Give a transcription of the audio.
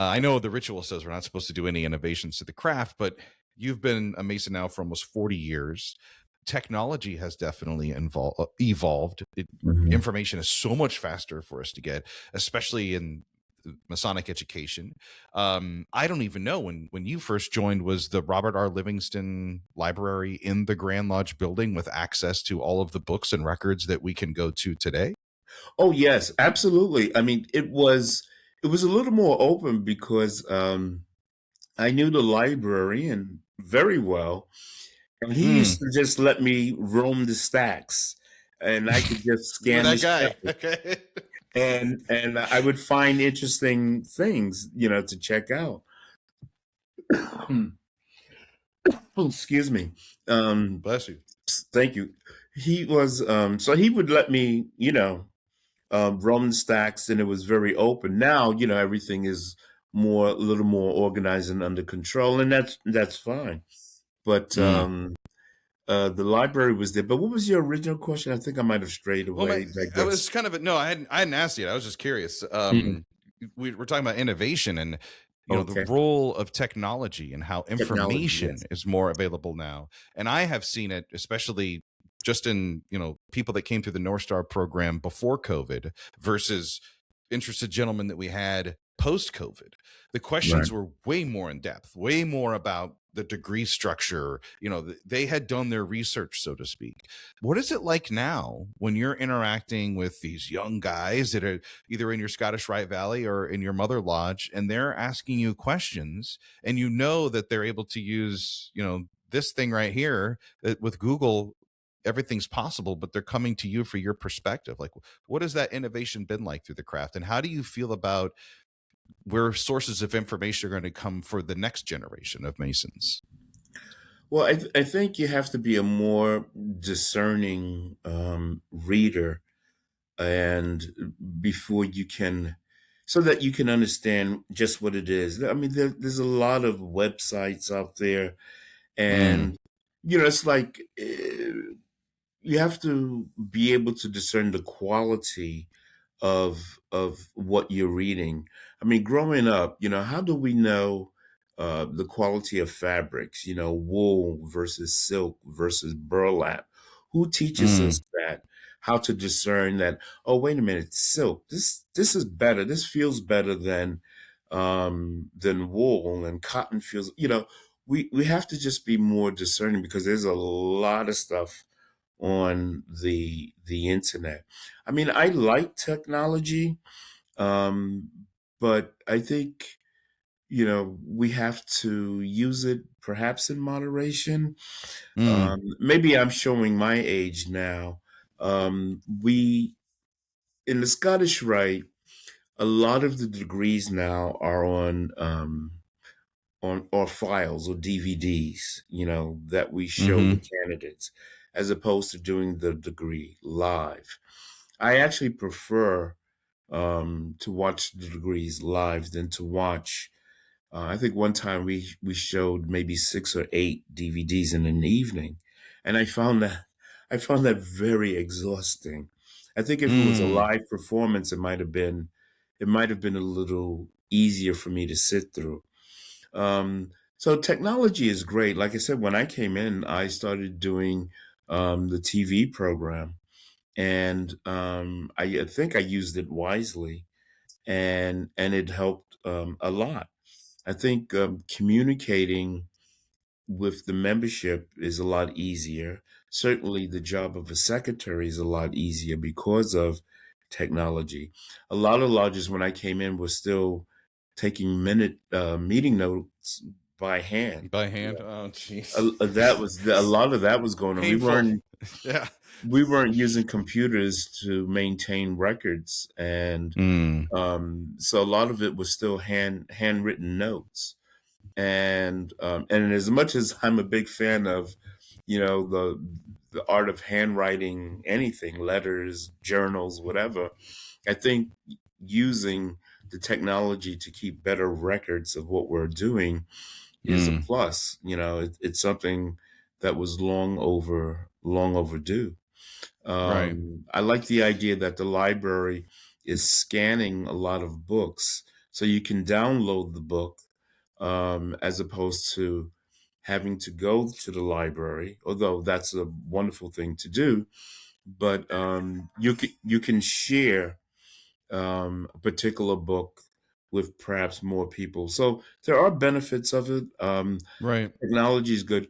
I know the ritual says we're not supposed to do any innovations to the craft, but you've been a Mason now for almost 40 years. Technology has definitely evolved. Mhm. Information is so much faster for us to get, especially in Masonic education. I don't even know when you first joined, was the Robert R. Livingston Library in the Grand Lodge building with access to all of the books and records that we can go to today? Oh yes, absolutely. I mean, it was a little more open because I knew the librarian very well, and he used Mm. to just let me roam the stacks, and I could just You were scan the that guy. shelf, Okay. and I would find interesting things, to check out. Oh, excuse me. Um, Bless you. Thank you. He was so he would let me, roam the stacks, and it was very open. Now, everything is a little more organized and under control, and that's fine. But Mm. the library was there. But what was your original question? I think I might have strayed Well, away, I digressed. was kind of no, I hadn't asked yet. I was just curious. Mhm. We're talking about innovation and the Okay, role of technology and how technology. information Yes. is more available now. And I have seen it, especially just in people that came through the North Star program before COVID versus interested gentlemen that we had post COVID. The Right. questions were way more in depth, way more about the degree structure. They had done their research, so to speak. What is it like now when you're interacting with these young guys that are either in your Scottish Rite Valley or in your mother lodge, and they're asking you questions, and that they're able to use, this thing right here with Google, everything's possible, but they're coming to you for your perspective. Like, what has that innovation been like through the craft, and how do you feel about where sources of information are going to come for the next generation of Masons? Well, I think you have to be a more discerning reader, and before you can, so that you can understand just what it is. I mean, there's a lot of websites out there, Mm, and it's like you have to be able to discern the quality of what you're reading. I mean, growing up, how do we know the quality of fabrics? Wool versus silk versus burlap. Who teaches us mm, that? How to discern that? Oh, wait a minute, silk. This is better. This feels better than wool, and cotton feels. We have to just be more discerning because there's a lot of stuff on the internet. I mean, I like technology, um, but I think we have to use it perhaps in moderation. mm, Maybe I'm showing my age now. We in the Scottish Rite, a lot of the degrees now are on or files or DVDs, that we show the mm-hmm, candidates, as opposed to doing the degree live. I actually prefer to watch the degrees live than to watch. I think one time we showed maybe 6 or 8 DVDs in an evening, and I found that very exhausting. I think if it was a mm, live performance, it might have been a little easier for me to sit through. So technology is great. Like I said, when I came in, I started doing the TV program, and I think I used it wisely, and it helped a lot. I think communicating with the membership is a lot easier. Certainly, the job of a secretary is a lot easier because of technology. A lot of lodges, when I came in, were still taking minute meeting notes by hand. by hand. Oh, jeez. A lot of that was going on. We Painful. weren't Yeah. we weren't using computers to maintain records, and Mm, so a lot of it was still handwritten notes. And as much as I'm a big fan of, the art of handwriting anything, letters, journals, whatever, I think using the technology to keep better records of what we're doing is a mm, plus. It's something that was long overdue. right. I like the idea that the library is scanning a lot of books So you can download the book as opposed to having to go to the library, although that's a wonderful thing to do. But you can share a particular book with perhaps more people. So there are benefits of it. Right. Technology is good.